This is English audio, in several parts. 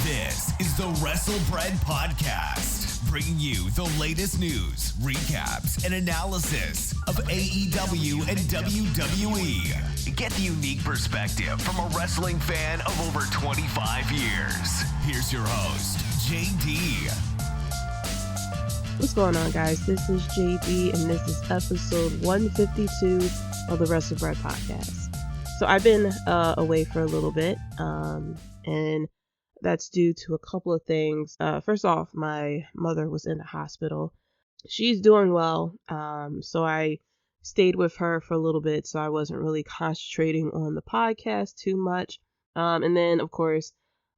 This is the WrestleBread Podcast, bringing you the latest news, recaps, and analysis of AEW and WWE. Get the unique perspective from a wrestling fan of over 25 years. Here's your host, Jaydee. What's going on, guys? This is Jaydee, and this is episode 152 of the WrestleBread Podcast. So I've been away for a little bit, and that's due to a couple of things. First off, my mother was in the hospital. She's doing well, so I stayed with her for a little bit, so I wasn't really concentrating on the podcast too much. And then, of course,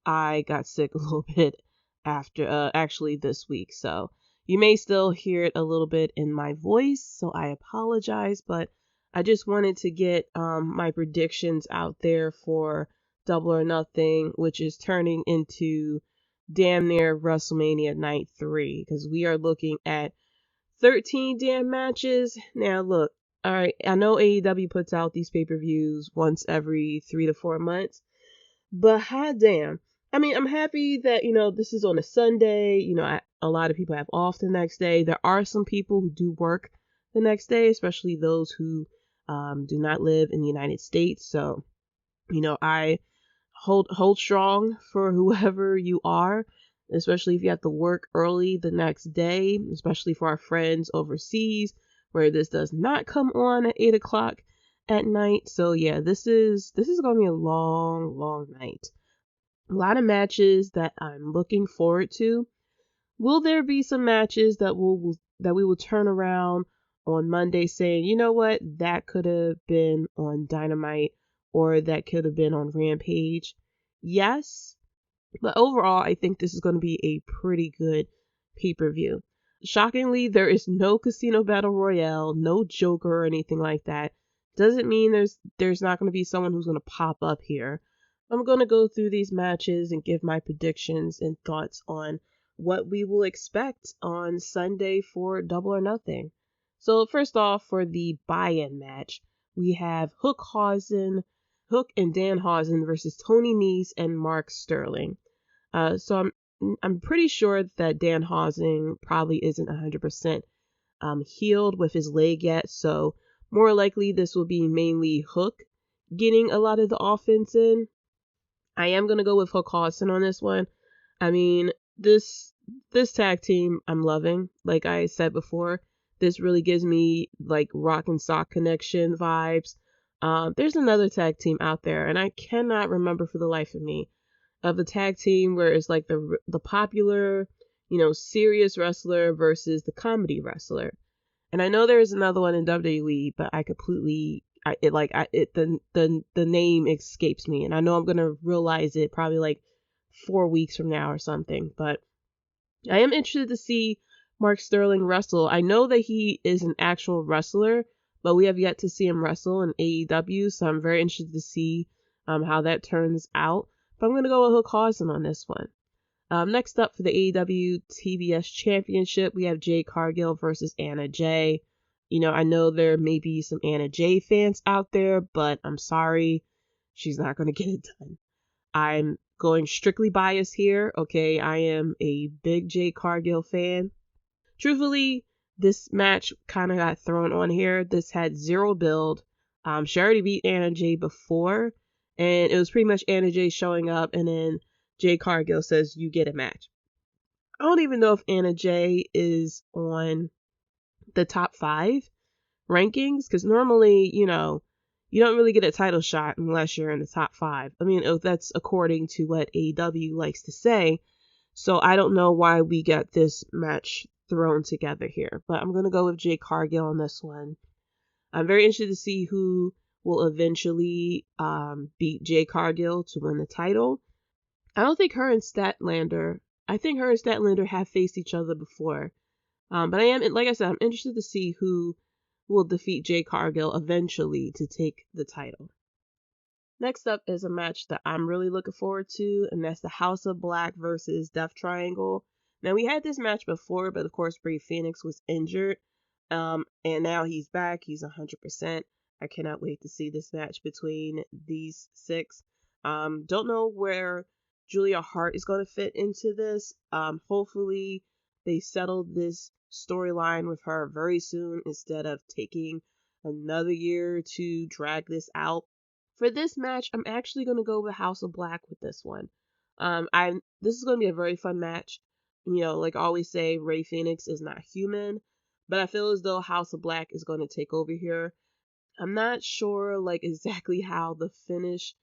I got sick a little bit after, actually this week, so you may still hear it a little bit in my voice, so I apologize, but I just wanted to get my predictions out there for Double or Nothing, which is turning into damn near WrestleMania Night 3, because we are looking at 13 damn matches. Now, look, all right, I know AEW puts out these pay-per-views once every 3 to 4 months, but hot damn. I mean, I'm happy that, this is on a Sunday. A lot of people have off the next day. There are some people who do work the next day, especially those who do not live in the United States. So, I hold strong for whoever you are, especially if you have to work early the next day, especially for our friends overseas where this does not come on at 8 o'clock at night. So yeah, this is going to be a long night. A lot of matches that I'm looking forward to. Will there be some matches that we will turn around on Monday saying, you know what, that could have been on Dynamite or that could have been on Rampage? Yes, but overall, I think this is going to be a pretty good pay-per-view. Shockingly, there is no Casino Battle Royale, no Joker or anything like that. Doesn't mean there's not going to be someone who's going to pop up here. I'm going to go through these matches and give my predictions and thoughts on what we will expect on Sunday for Double or Nothing. So first off, for the buy-in match, we have Hook and Danhausen versus Tony Nese and Mark Sterling. So I'm pretty sure that Danhausen probably isn't 100% healed with his leg yet, so more likely this will be mainly Hook getting a lot of the offense in. I am going to go with Hookhausen on this one. I mean, this tag team I'm loving. Like I said before, this really gives me like Rock and Sock Connection vibes. There's another tag team out there, and I cannot remember for the life of me of the tag team where it's like the popular, serious wrestler versus the comedy wrestler. And I know there's another one in WWE, but the name escapes me, and I know I'm gonna realize it probably like 4 weeks from now or something. But I am interested to see Mark Sterling wrestle. I know that he is an actual wrestler, but we have yet to see him wrestle in AEW, so I'm very interested to see how that turns out. But I'm going to go with Hookhausen on this one. Next up for the AEW TBS Championship, we have Jade Cargill versus Anna Jay. I know there may be some Anna Jay fans out there, but I'm sorry, she's not going to get it done. I'm going strictly biased here, okay? I am a big Jade Cargill fan. Truthfully, this match kind of got thrown on here. This had zero build. She already beat Anna Jay before, and it was pretty much Anna Jay showing up, and then Jade Cargill says, you get a match. I don't even know if Anna Jay is on the top 5 rankings, because normally, you don't really get a title shot unless you're in the top 5. I mean, that's according to what AEW likes to say, so I don't know why we got this match thrown together here, but I'm going to go with Jade Cargill on this one. I'm very interested to see who will eventually beat Jade Cargill to win the title. I don't think her and Statlander have faced each other before. But I am, like I said, I'm interested to see who will defeat Jade Cargill eventually to take the title. Next up is a match that I'm really looking forward to, and that's the House of Black versus Death Triangle. Now, we had this match before, but of course, Bray Phoenix was injured. And now he's back. He's 100%. I cannot wait to see this match between these 6. Don't know where Julia Hart is going to fit into this. Hopefully they settle this storyline with her very soon instead of taking another year to drag this out. For this match, I'm actually going to go with House of Black with this one. This is going to be a very fun match. You know, like I always say, Rey Fenix is not human, but I feel as though House of Black is going to take over here. I'm not sure like exactly how the finish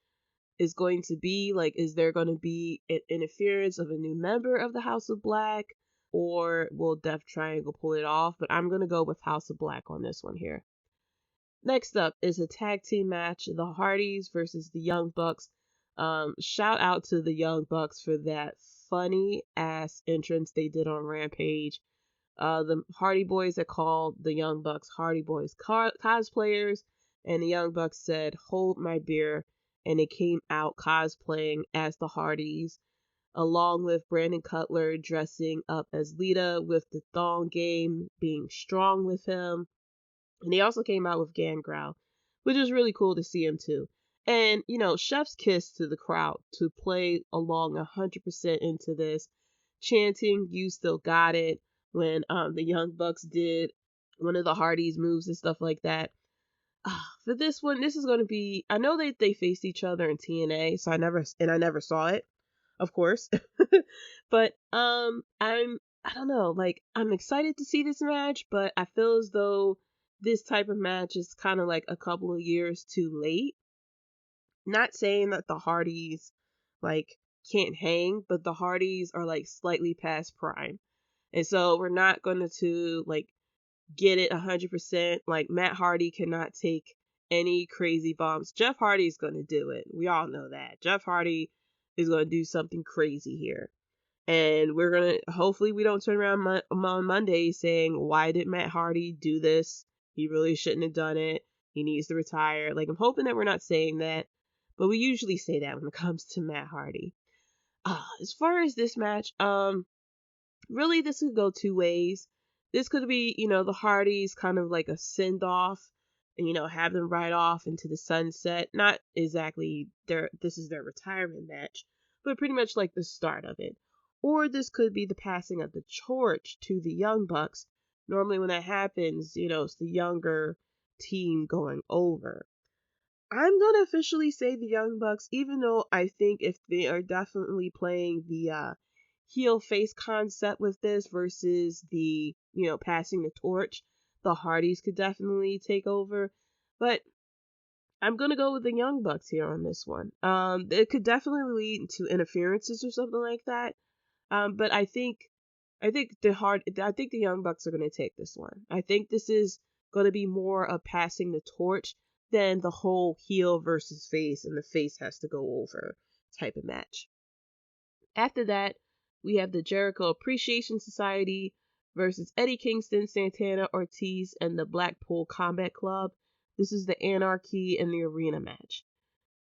is going to be. Like, is there going to be an interference of a new member of the House of Black, or will Death Triangle pull it off? But I'm going to go with House of Black on this one here. Next up is a tag team match, the Hardys versus the Young Bucks. Shout out to the Young Bucks for that funny ass entrance they did on Rampage. The Hardy Boys that called the Young Bucks Hardy Boys cosplayers, and the Young Bucks said, "Hold my beer," and they came out cosplaying as the Hardys, along with Brandon Cutler dressing up as Lita with the thong game, being strong with him. And they also came out with Gangrel, which was really cool to see him too. And, you know, chef's kiss to the crowd to play along 100% into this, chanting, "You still got it," when the Young Bucks did one of the Hardys moves and stuff like that. For this one, this is going to be, I know they faced each other in TNA, so I never saw it, of course. But I don't know, like, I'm excited to see this match, but I feel as though this type of match is kind of like a couple of years too late. Not saying that the Hardys like can't hang, but the Hardys are like slightly past prime. And so we're not going to like get it 100%. Like, Matt Hardy cannot take any crazy bombs. Jeff Hardy is going to do it. We all know that. Jeff Hardy is going to do something crazy here. And we're going to, hopefully we don't turn around on Monday saying, "Why did Matt Hardy do this? He really shouldn't have done it. He needs to retire." Like, I'm hoping that we're not saying that, but we usually say that when it comes to Matt Hardy. As far as this match, really this could go two ways. This could be, you know, the Hardys kind of like a send off and, you know, have them ride off into the sunset. Not exactly this is their retirement match, but pretty much like the start of it. Or this could be the passing of the torch to the Young Bucks. Normally when that happens, you know, it's the younger team going over. I'm going to officially say the Young Bucks, even though I think if they are definitely playing the heel face concept with this versus the, you know, passing the torch, the Hardys could definitely take over. But I'm going to go with the Young Bucks here on this one. It could definitely lead to interferences or something like that. But I think the Young Bucks are going to take this one. I think this is going to be more of passing the torch than the whole heel versus face and the face has to go over type of match. After that, we have the Jericho Appreciation Society versus Eddie Kingston, Santana, Ortiz, and the Blackpool Combat Club. This is the Anarchy in the Arena match.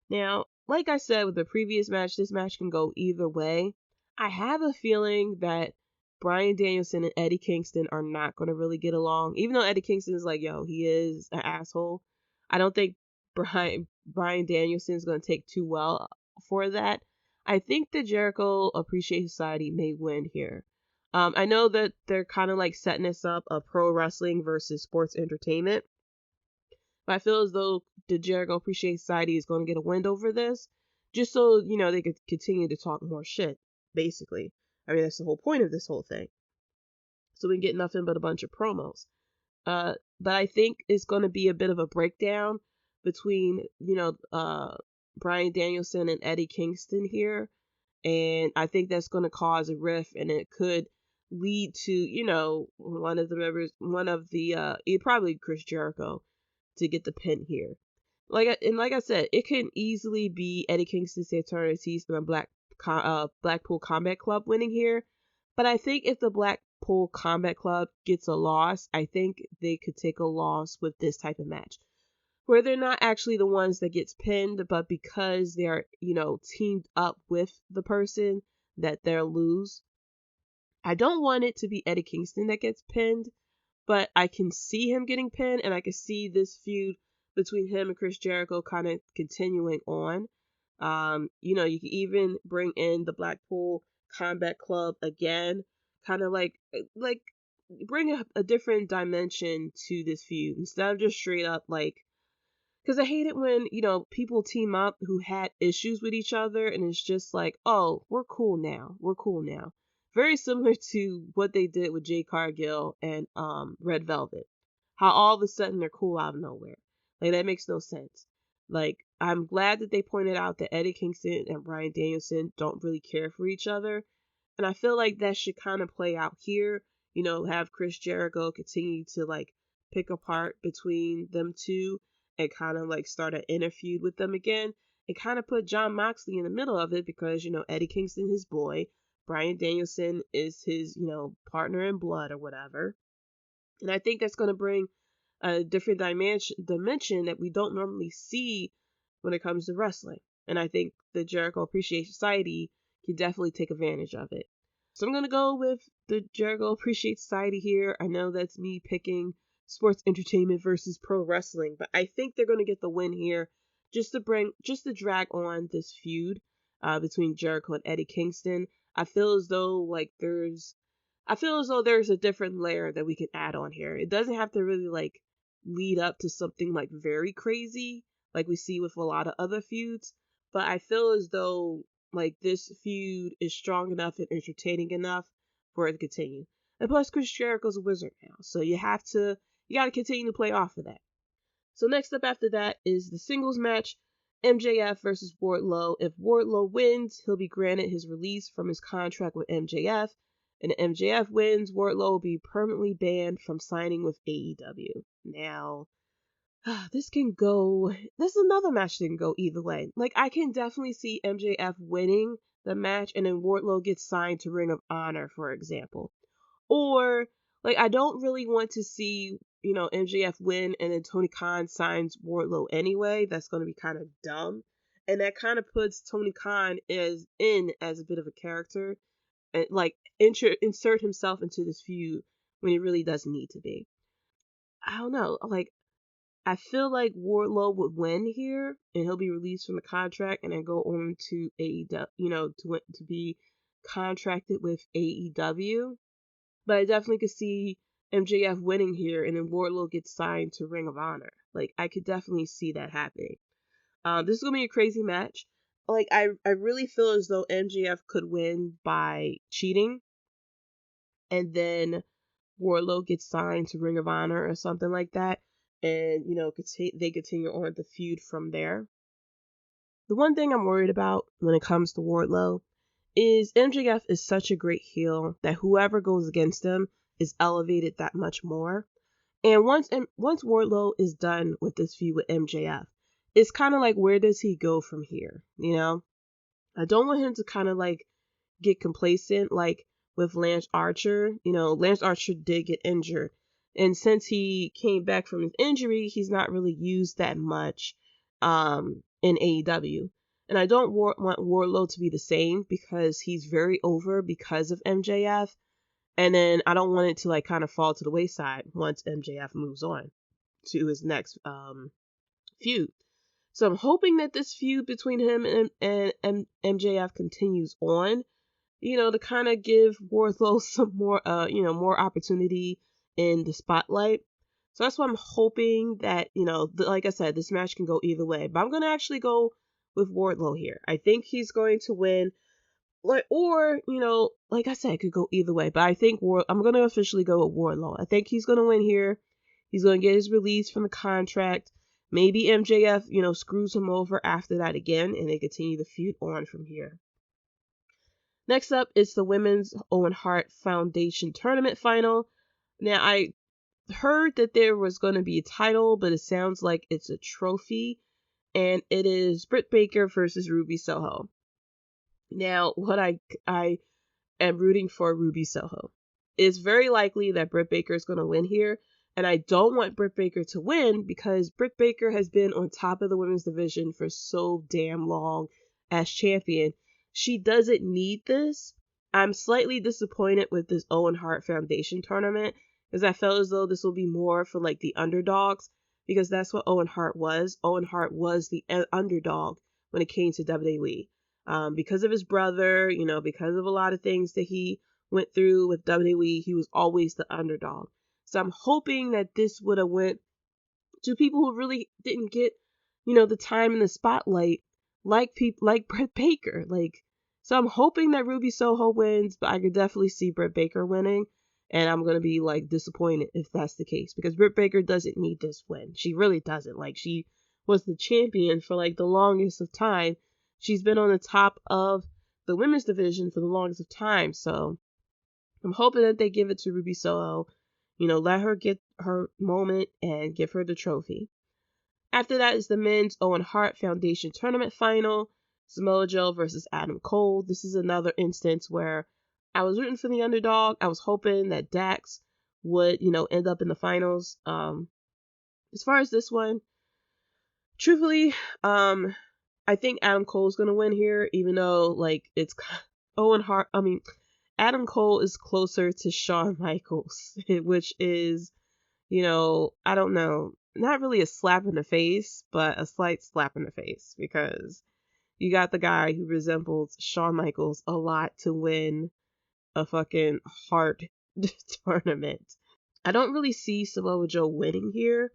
Now, like I said with the previous match, this match can go either way. I have a feeling that Bryan Danielson and Eddie Kingston are not going to really get along. Even though Eddie Kingston is like, yo, he is an asshole. I don't think Bryan Danielson is going to take too well for that. I think the Jericho Appreciation Society may win here. I know that they're kind of like setting us up a pro wrestling versus sports entertainment. But I feel as though the Jericho Appreciation Society is going to get a win over this, just so, you know, they could continue to talk more shit, basically. I mean, that's the whole point of this whole thing. So we can get nothing but a bunch of promos. But I think it's going to be a bit of a breakdown between, you know, Bryan Danielson and Eddie Kingston here. And I think that's going to cause a rift, and it could lead to, you know, one of probably Chris Jericho to get the pin here. Like I said, it can easily be Eddie Kingston, Santana, Ortiz, and the Blackpool Combat Club winning here. But I think if the Blackpool Combat Club gets a loss, I think they could take a loss with this type of match, where they're not actually the ones that gets pinned, but because they're, you know, teamed up with the person, that they'll lose. I don't want it to be Eddie Kingston that gets pinned, but I can see him getting pinned, and I can see this feud between him and Chris Jericho kind of continuing on. You know, you can even bring in the Blackpool Combat Club again, kind of like bring a different dimension to this feud instead of just straight up like, because I hate it when, you know, people team up who had issues with each other and it's just like, oh, we're cool now. We're cool now. Very similar to what they did with Jade Cargill and Red Velvet. How all of a sudden they're cool out of nowhere. Like, that makes no sense. Like, I'm glad that they pointed out that Eddie Kingston and Bryan Danielson don't really care for each other. And I feel like that should kind of play out here. You know, have Chris Jericho continue to like pick apart between them two and kind of like start an inner feud with them again, and kind of put Jon Moxley in the middle of it because, you know, Eddie Kingston, his boy, Bryan Danielson is his, you know, partner in blood or whatever. And I think that's going to bring a different dimension that we don't normally see when it comes to wrestling. And I think the Jericho Appreciation Society can definitely take advantage of it. So I'm going to go with the Jericho Appreciation Society here. I know that's me picking sports entertainment versus pro wrestling, but I think they're going to get the win here just to drag on this feud between Jericho and Eddie Kingston. I feel as though there's a different layer that we can add on here. It doesn't have to really like lead up to something like very crazy like we see with a lot of other feuds, but I feel as though like this feud is strong enough and entertaining enough for it to continue. And plus Chris Jericho's a wizard now, so you got to continue to play off of that. So next up after that is the singles match, MJF versus Wardlow. If Wardlow wins, he'll be granted his release from his contract with MJF. And if MJF wins, Wardlow will be permanently banned from signing with AEW. Now, this is another match that can go either way. Like, I can definitely see MJF winning the match and then Wardlow gets signed to Ring of Honor, for example. Or, like, I don't really want to see, you know, MJF win and then Tony Khan signs Wardlow anyway. That's going to be kind of dumb. And that kind of puts Tony Khan as a bit of a character and, like, insert himself into this feud when he really doesn't need to be. I don't know. Like, I feel like Wardlow would win here, and he'll be released from the contract, and then go on to AEW, you know, to be contracted with AEW. But I definitely could see MJF winning here, and then Wardlow gets signed to Ring of Honor. Like, I could definitely see that happening. This is gonna be a crazy match. Like, I really feel as though MJF could win by cheating, and then Wardlow gets signed to Ring of Honor or something like that. And, you know, they continue on the feud from there. The one thing I'm worried about when it comes to Wardlow is MJF is such a great heel that whoever goes against him is elevated that much more. And once Wardlow is done with this feud with MJF, it's kind of like, where does he go from here? You know, I don't want him to kind of like get complacent like with Lance Archer. You know, Lance Archer did get injured. And since he came back from his injury, he's not really used that much in AEW. And I don't want Wardlow to be the same because he's very over because of MJF. And then I don't want it to like kind of fall to the wayside once MJF moves on to his next feud. So I'm hoping that this feud between him and MJF continues on, you know, to kind of give Wardlow some more, more opportunity in the spotlight. So that's why I'm hoping that, you know, like I said, this match can go either way. But I'm going to actually go with Wardlow here. I think he's going to win. Or, you know, like I said, it could go either way. But I think I'm going to officially go with Wardlow. I think he's going to win here. He's going to get his release from the contract. Maybe MJF, you know, screws him over after that again, and they continue the feud on from here. Next up is the Women's Owen Hart Foundation Tournament Final. Now, I heard that there was going to be a title, but it sounds like it's a trophy, and it is Britt Baker versus Ruby Soho. Now, what I am rooting for Ruby Soho. It's very likely that Britt Baker is going to win here, and I don't want Britt Baker to win because Britt Baker has been on top of the women's division for so damn long as champion. She doesn't need this. I'm slightly disappointed with this Owen Hart Foundation tournament because I felt as though this will be more for like the underdogs, because that's what Owen Hart was. Owen Hart was the underdog when it came to WWE. Because of his brother, because of a lot of things that he went through with WWE, he was always the underdog. So I'm hoping that this would have went to people who really didn't get, the time in the spotlight, like people like Britt Baker. So I'm hoping that Ruby Soho wins, but I could definitely see Britt Baker winning, and I'm gonna be disappointed if that's the case, because Britt Baker doesn't need this win. She really doesn't. She was the champion for the longest of time. She's been on the top of the women's division for the longest of time, so I'm hoping that they give it to Ruby Soho. Let her get her moment and give her the trophy. After that is the men's Owen Hart Foundation Tournament Final. Samoa Joe versus Adam Cole. This is another instance where I was rooting for the underdog. I was hoping that Dax would, end up in the finals. As far as this one, truthfully, I think Adam Cole's going to win here, even though, it's Owen Hart. Adam Cole is closer to Shawn Michaels, which is, I don't know, not really a slap in the face, but a slight slap in the face, because you got the guy who resembles Shawn Michaels a lot to win a fucking Hart tournament. I don't really see Samoa Joe winning here.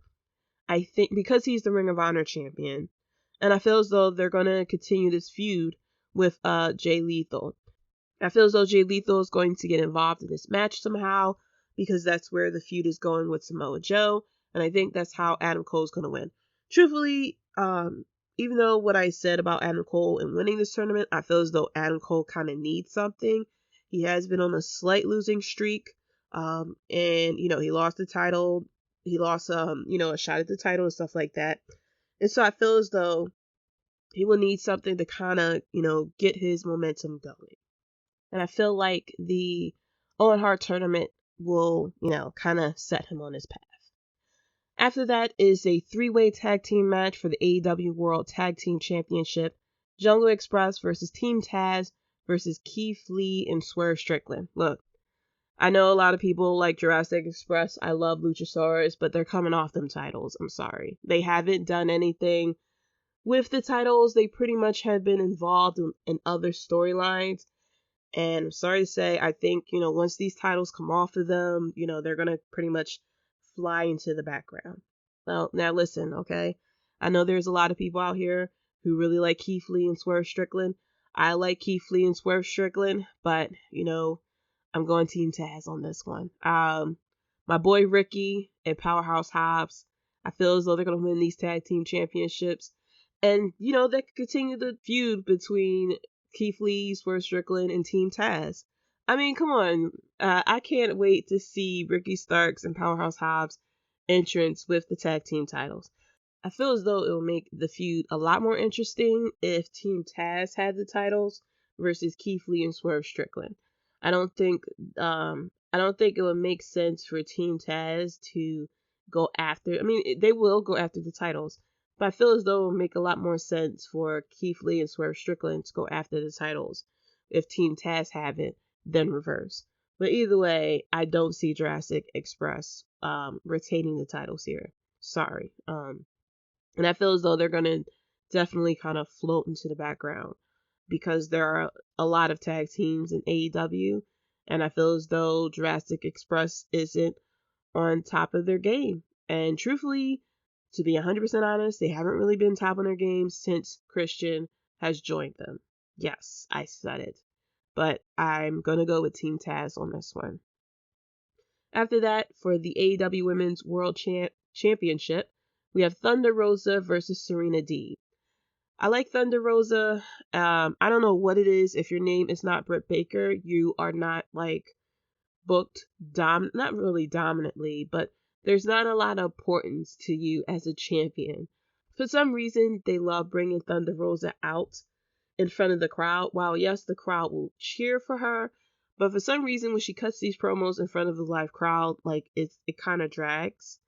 I think because he's the Ring of Honor champion, and I feel as though they're going to continue this feud with Jay Lethal. I feel as though Jay Lethal is going to get involved in this match somehow, because that's where the feud is going with Samoa Joe, and I think that's how Adam Cole's going to win. Truthfully, even though what I said about Adam Cole and winning this tournament, I feel as though Adam Cole kind of needs something. He has been on a slight losing streak, and, he lost the title. He lost, a shot at the title and stuff like that. And so I feel as though he will need something to kind of, get his momentum going. And I feel like the Owen Hart tournament will, kind of set him on his path. After that is a 3-way tag team match for the AEW World Tag Team Championship. Jungle Express versus Team Taz versus Keith Lee and Swerve Strickland. Look, I know a lot of people like Jurassic Express. I love Luchasaurus, but they're coming off them titles. I'm sorry. They haven't done anything with the titles. They pretty much have been involved in other storylines. And I'm sorry to say, I think, once these titles come off of them, they're going to pretty much fly into the background. Well, now listen, okay? I know there's a lot of people out here who really like Keith Lee and Swerve Strickland. I like Keith Lee and Swerve Strickland, but, I'm going Team Taz on this one. My boy Ricky and Powerhouse Hobbs, I feel as though they're going to win these tag team championships. And, they could continue the feud between Keith Lee, Swerve Strickland, and Team Taz. I mean, come on. I can't wait to see Ricky Starks and Powerhouse Hobbs entrance with the tag team titles. I feel as though it will make the feud a lot more interesting if Team Taz had the titles versus Keith Lee and Swerve Strickland. I don't think it would make sense for Team Taz to go after. I mean, they will go after the titles, but I feel as though it would make a lot more sense for Keith Lee and Swerve Strickland to go after the titles if Team Taz have it, then reverse. But either way, I don't see Jurassic Express retaining the titles here. Sorry. And I feel as though they're going to definitely kind of float into the background, because there are a lot of tag teams in AEW, and I feel as though Jurassic Express isn't on top of their game. And truthfully, to be 100% honest, they haven't really been top on their game since Christian has joined them. Yes, I said it. But I'm going to go with Team Taz on this one. After that, for the AEW Women's World Championship, we have Thunder Rosa versus Serena Deeb. I like Thunder Rosa. I don't know what it is. If your name is not Britt Baker, you are not booked not really dominantly, but there's not a lot of importance to you as a champion. For some reason, they love bringing Thunder Rosa out in front of the crowd. While yes, the crowd will cheer for her, but for some reason, when she cuts these promos in front of the live crowd, it kind of drags.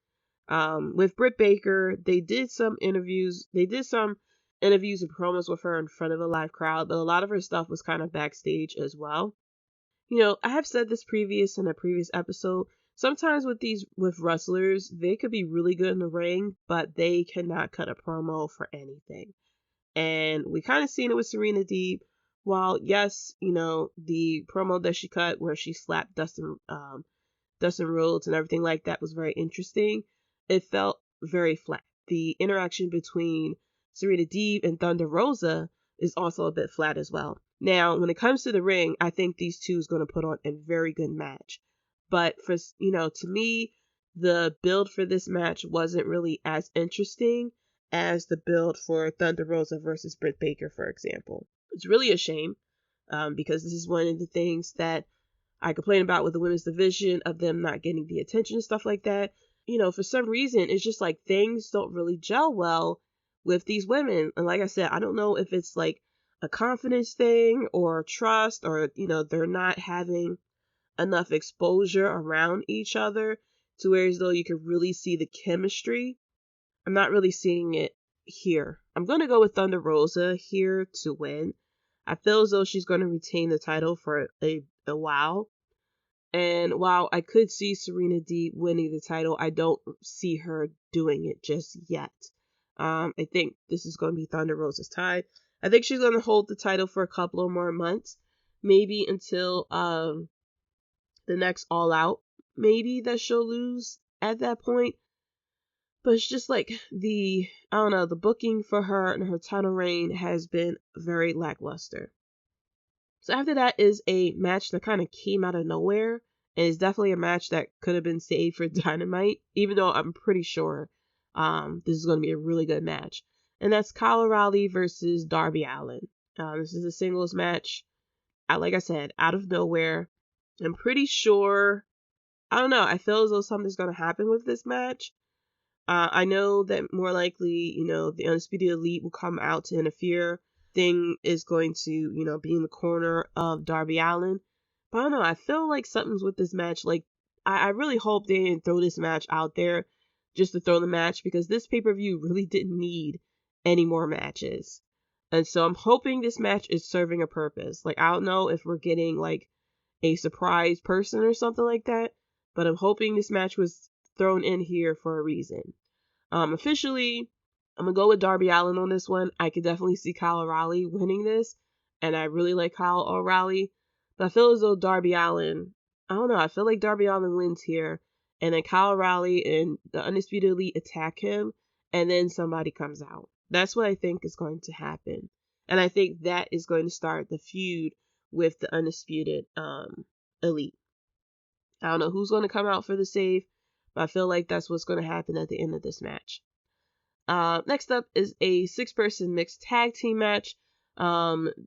With Britt Baker, they did some interviews and promos with her in front of a live crowd, but a lot of her stuff was kind of backstage as well. I have said this in a previous episode. Sometimes with wrestlers, they could be really good in the ring, but they cannot cut a promo for anything. And we kind of seen it with Serena Deeb. While, yes, the promo that she cut where she slapped Dustin Rhodes and everything like that was very interesting, it felt very flat. The interaction between Serena Deeb and Thunder Rosa is also a bit flat as well. Now, when it comes to the ring, I think these two is going to put on a very good match. But for, to me, the build for this match wasn't really as interesting as the build for Thunder Rosa versus Britt Baker, for example. It's really a shame because this is one of the things that I complain about with the women's division, of them not getting the attention and stuff like that. For some reason, it's just like things don't really gel well with these women. And like I said, I don't know if it's like a confidence thing or trust, or, they're not having enough exposure around each other to where as though you can really see the chemistry. I'm not really seeing it here. I'm going to go with Thunder Rosa here to win. I feel as though she's going to retain the title for a while. And while I could see Serena Deeb winning the title, I don't see her doing it just yet. I think this is going to be Thunder Rosa's time. I think she's going to hold the title for a couple of more months. Maybe until the next All Out. Maybe that she'll lose at that point. But it's just like the booking for her and her title reign has been very lackluster. So after that is a match that kind of came out of nowhere, and it's definitely a match that could have been saved for Dynamite, even though I'm pretty sure this is going to be a really good match. And that's Kyle O'Reilly versus Darby Allin. This is a singles match, like I said, out of nowhere. I'm pretty sure, I feel as though something's going to happen with this match. I know that more likely, the Undisputed Elite will come out to interfere. Thing is going to, be in the corner of Darby Allin. But I don't know, I feel like something's with this match. Like, I really hope they didn't throw this match out there just to throw the match, because this pay-per-view really didn't need any more matches. And so I'm hoping this match is serving a purpose. Like, I don't know if we're getting, like, a surprise person or something like that, but I'm hoping this match was thrown in here for a reason. Officially, I'm going to go with Darby Allin on this one. I could definitely see Kyle O'Reilly winning this, and I really like Kyle O'Reilly. But I feel as though Darby Allin, I feel like Darby Allin wins here, and then Kyle O'Reilly and the Undisputed Elite attack him, and then somebody comes out. That's what I think is going to happen. And I think that is going to start the feud with the Undisputed Elite. I don't know who's going to come out for the save, but I feel like that's what's going to happen at the end of this match. Next up is a 6-person mixed tag team match.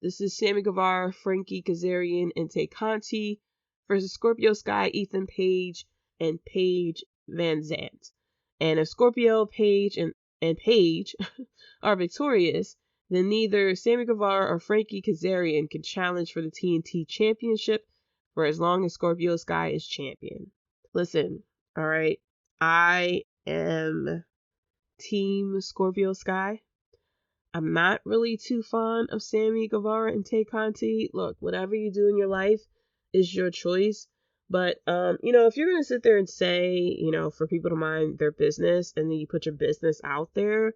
This is Sammy Guevara, Frankie Kazarian, and Tay Conti versus Scorpio Sky, Ethan Page, and Paige Van Zant. And if Scorpio, Page, and Paige are victorious, then neither Sammy Guevara or Frankie Kazarian can challenge for the TNT Championship for as long as Scorpio Sky is champion. Listen, alright, I am Team Scorpio Sky. I'm not really too fond of Sammy Guevara and Tay Conti. Look, whatever you do in your life is your choice. But, if you're going to sit there and say, for people to mind their business, and then you put your business out there,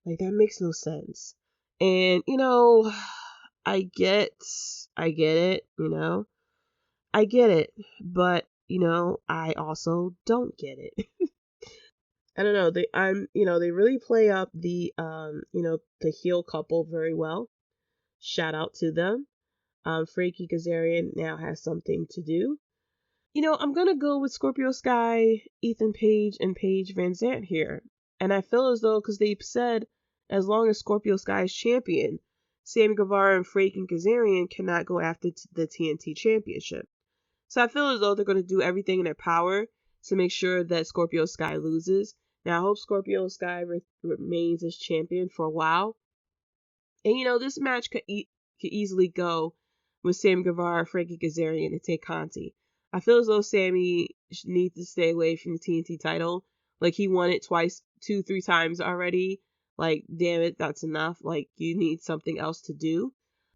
like, that makes no sense. And, I get it, I get it, but, I also don't get it. I don't know, they really play up the, the heel couple very well. Shout out to them. Frankie Kazarian now has something to do. I'm gonna go with Scorpio Sky, Ethan Page, and Paige Van Zant here. And I feel as though, because they've said, as long as Scorpio Sky is champion, Sammy Guevara and Frankie Kazarian cannot go after the TNT Championship. So I feel as though they're going to do everything in their power to make sure that Scorpio Sky loses. Now, I hope Scorpio Sky remains as champion for a while. And, this match could easily go with Sammy Guevara, Frankie Kazarian, and Tay Conti. I feel as though Sammy needs to stay away from the TNT title. Like, he won it 2-3 times already. Like, damn it, that's enough. Like, you need something else to do.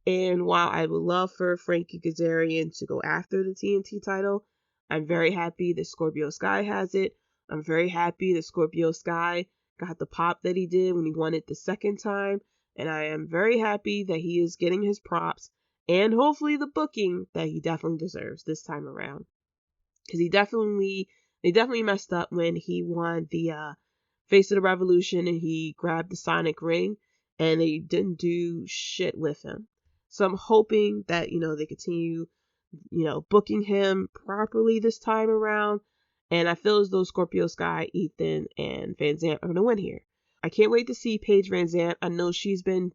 And while I would love for Frankie Kazarian to go after the TNT title, I'm very happy that Scorpio Sky has it. I'm very happy that Scorpio Sky got the pop that he did when he won it the second time. And I am very happy that he is getting his props and hopefully the booking that he definitely deserves this time around. Because they definitely messed up when he won the Face of the Revolution and he grabbed the Sonic ring and they didn't do shit with him. So I'm hoping that, they continue, booking him properly this time around. And I feel as though Scorpio Sky, Ethan, and Van Zant are going to win here. I can't wait to see Paige Van Zant. I know she's been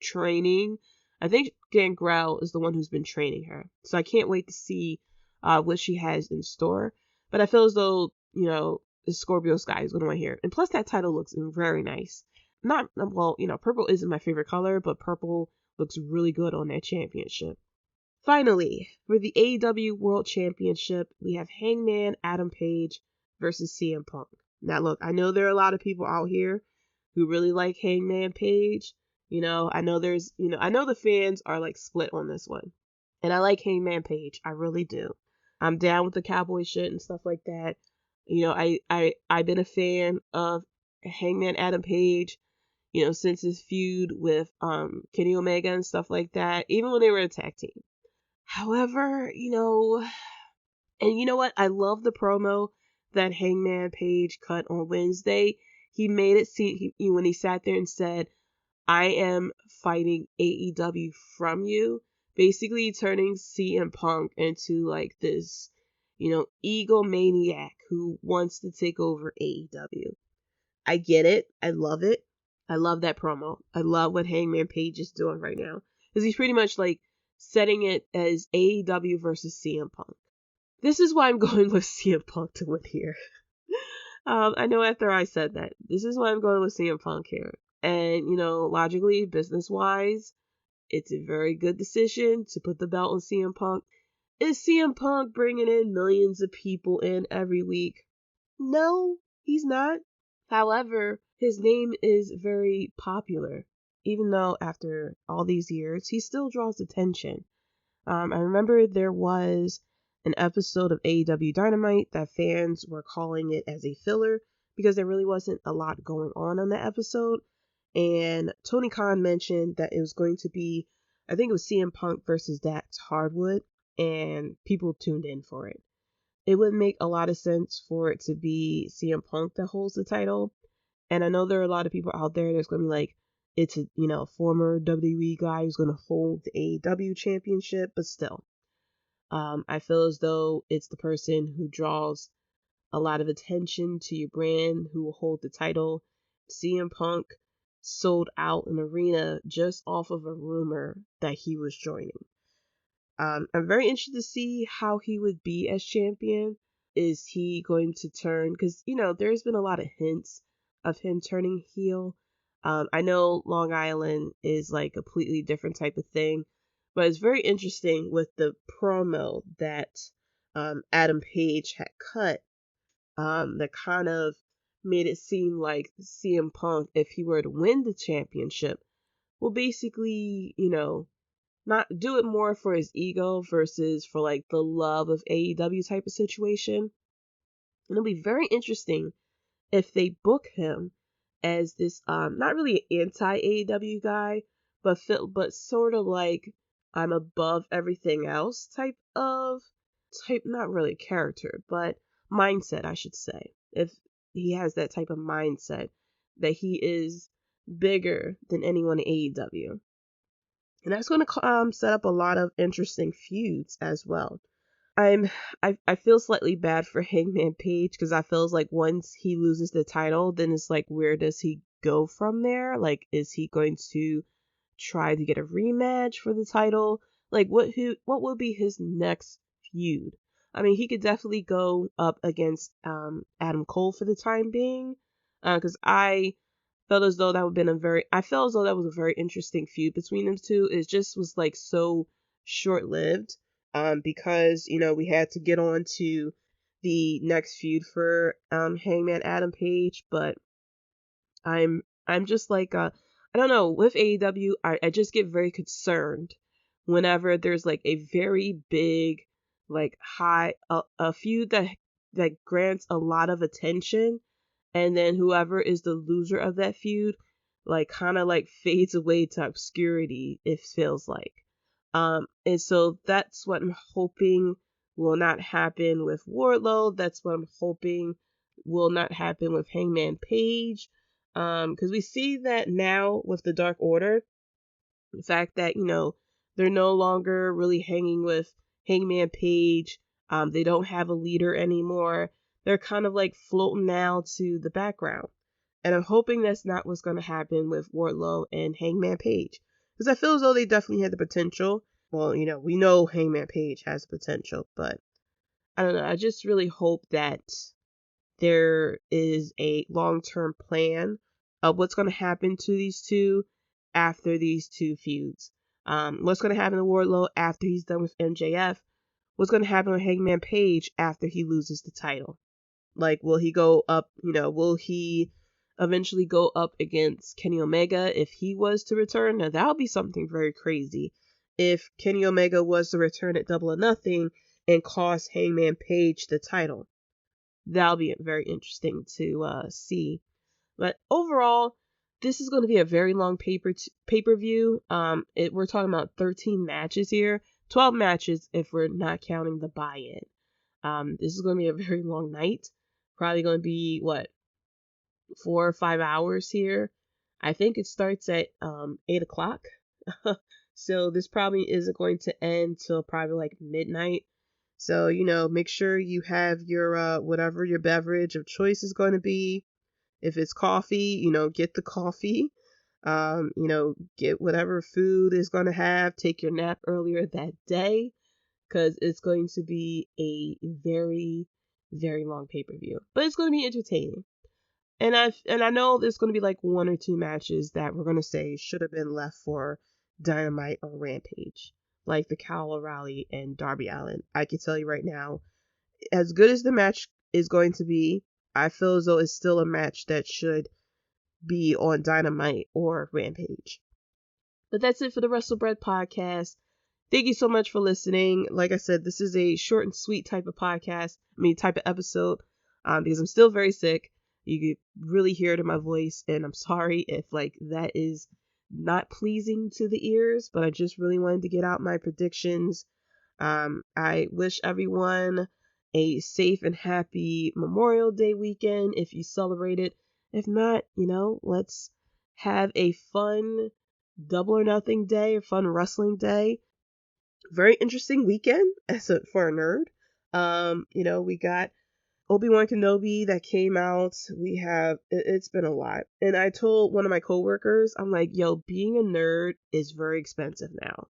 training. I think Gangrel is the one who's been training her. So I can't wait to see what she has in store. But I feel as though, the Scorpio Sky is going to win here. And plus that title looks very nice. Purple isn't my favorite color, but purple looks really good on that championship. Finally, for the AEW World Championship, we have Hangman Adam Page versus CM Punk. Now look, I know there are a lot of people out here who really like Hangman Page. I know the fans are like split on this one. And I like Hangman Page. I really do. I'm down with the cowboy shit and stuff like that. I've been a fan of Hangman Adam Page, since his feud with Kenny Omega and stuff like that, even when they were a tag team. However, and you know what? I love the promo that Hangman Page cut on Wednesday. He made it seem, when he sat there and said, I am fighting AEW from you, basically turning CM Punk into like this, egomaniac who wants to take over AEW. I get it. I love it. I love that promo. I love what Hangman Page is doing right now. Because he's pretty much like setting it as AEW versus CM Punk. This is why I'm going with CM Punk to win here. I know after I said that, this is why I'm going with CM Punk here. And, logically, business-wise, it's a very good decision to put the belt on CM Punk. Is CM Punk bringing in millions of people in every week? No, he's not. However, his name is very popular. Even though after all these years, he still draws attention. I remember there was an episode of AEW Dynamite that fans were calling it as a filler because there really wasn't a lot going on that episode. And Tony Khan mentioned that it was going to be, I think it was CM Punk versus Dax Hardwood, and people tuned in for it. It would make a lot of sense for it to be CM Punk that holds the title. And I know there are a lot of people out there that's going to be like, it's a, former WWE guy who's going to hold the AEW championship, but still. I feel as though it's the person who draws a lot of attention to your brand who will hold the title. CM Punk sold out an arena just off of a rumor that he was joining. I'm very interested to see how he would be as champion. Is he going to turn? Because, there's been a lot of hints of him turning heel. I know Long Island is like a completely different type of thing, but it's very interesting with the promo that Adam Page had cut that kind of made it seem like CM Punk, if he were to win the championship, will basically, not do it more for his ego versus for like the love of AEW type of situation. And it'll be very interesting if they book him as this not really anti-AEW guy, but sort of like I'm above everything else type not really character, but mindset, I should say. If he has that type of mindset that he is bigger than anyone in AEW. And that's going to set up a lot of interesting feuds as well. I feel slightly bad for Hangman Page because I feels like once he loses the title, then it's like, where does he go from there? Like, is he going to try to get a rematch for the title? Like, what will be his next feud? I mean, he could definitely go up against Adam Cole for the time being, because I felt as though that would have been I felt as though that was a very interesting feud between them two. It just was like so short-lived. Because, we had to get on to the next feud for Hangman Adam Page, but I'm just like, I don't know, with AEW, I just get very concerned whenever there's like a very big, like high, a feud that grants a lot of attention, and then whoever is the loser of that feud like kind of like fades away to obscurity, it feels like. And so that's what I'm hoping will not happen with Wardlow. That's what I'm hoping will not happen with Hangman Page. Because we see that now with the Dark Order, the fact that, they're no longer really hanging with Hangman Page. They don't have a leader anymore. They're kind of like floating now to the background. And I'm hoping that's not what's going to happen with Wardlow and Hangman Page. Because I feel as though they definitely had the potential. Well, we know Hangman Page has potential, but I don't know. I just really hope that there is a long-term plan of what's going to happen to these two after these two feuds. What's going to happen to Wardlow after he's done with MJF? What's going to happen with Hangman Page after he loses the title? Like, will he go up, will he eventually go up against Kenny Omega if he was to return? Now, that would be something very crazy. If Kenny Omega was to return at Double or Nothing and cost Hangman Page the title. That'll be very interesting to see. But overall, this is going to be a very long pay-per-view. We're talking about 13 matches here. 12 matches if we're not counting the buy-in. This is going to be a very long night. Probably going to be, 4 or 5 hours here. I think it starts at 8 o'clock. So this probably isn't going to end till probably like midnight. So, make sure you have your, whatever your beverage of choice is going to be. If it's coffee, get the coffee. Get whatever food is going to have. Take your nap earlier that day. Because it's going to be a very, very long pay-per-view. But it's going to be entertaining. And I know there's going to be like 1 or 2 matches that we're going to say should have been left for Dynamite or Rampage. Like the Kyle O'Reilly and Darby Allin. I can tell you right now, as good as the match is going to be, I feel as though it's still a match that should be on Dynamite or Rampage. But that's it for the WrestleBread podcast. Thank you so much for listening. Like I said, this is a short and sweet type of podcast. Type of episode. Because I'm still very sick. You can really hear it in my voice. And I'm sorry if that is not pleasing to the ears, but I just really wanted to get out my predictions. I wish everyone a safe and happy Memorial Day weekend if you celebrate it. If not, let's have a fun Double or Nothing day or fun wrestling day. Very interesting weekend for a nerd. We got Obi-Wan Kenobi that came out. It's been a lot. And I told one of my coworkers, I'm like, being a nerd is very expensive now.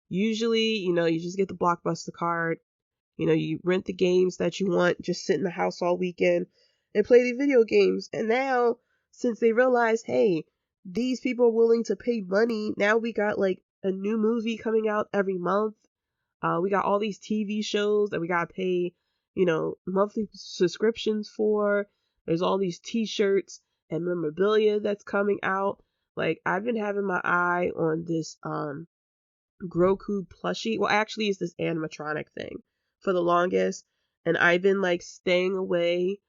Usually, you just get the Blockbuster card. You rent the games that you want, just sit in the house all weekend and play the video games. And now, since they realize, hey, these people are willing to pay money, now we got a new movie coming out every month. We got all these TV shows that we got to pay monthly subscriptions for. There's all these t-shirts and memorabilia that's coming out. I've been having my eye on this Grogu plushie. Well, actually it's this animatronic thing for the longest, and I've been staying away.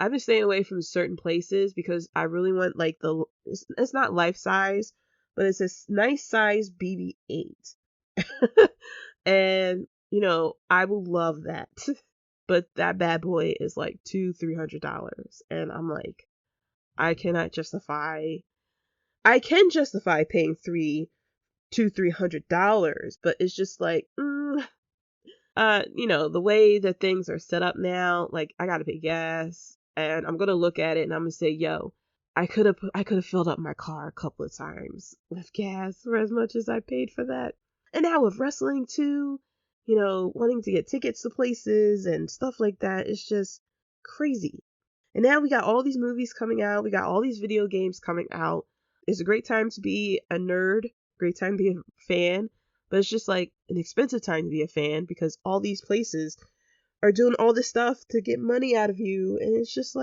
I've been staying away from certain places because I really want it's not life size, but it's a nice size BB-8. And I will love that. But that bad boy is $200-$300. And I'm I can justify paying $300, but it's just the way that things are set up now, I gotta pay gas, and I'm gonna look at it and I'm gonna say, I could have filled up my car a couple of times with gas for as much as I paid for that. And now with wrestling too, wanting to get tickets to places and stuff like that, it's just crazy. And now we got all these movies coming out. We got all these video games coming out. It's a great time to be a nerd, great time to be a fan, but it's just an expensive time to be a fan because all these places are doing all this stuff to get money out of you. And it's just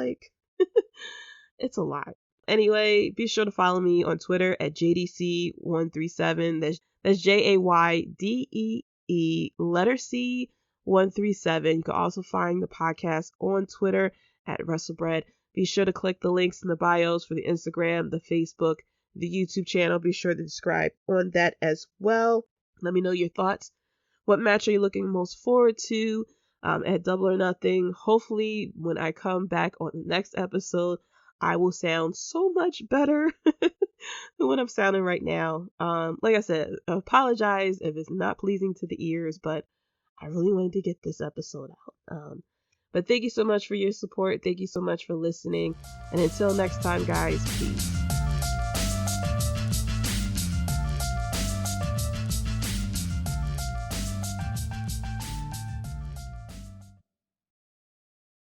it's a lot. Anyway, be sure to follow me on Twitter at JDC137. That's JAYDEE letter C 137. You can also find the podcast on Twitter at WrestleBread. Be sure to click the links in the bios for the Instagram, the Facebook, the YouTube channel. Be sure to subscribe on that as well. Let me know your thoughts. What match are you looking most forward to at Double or Nothing? Hopefully, when I come back on the next episode, I will sound so much better than what I'm sounding right now. Like I said, apologize if it's not pleasing to the ears, but I really wanted to get this episode out. But thank you so much for your support. Thank you so much for listening. And until next time, guys, peace.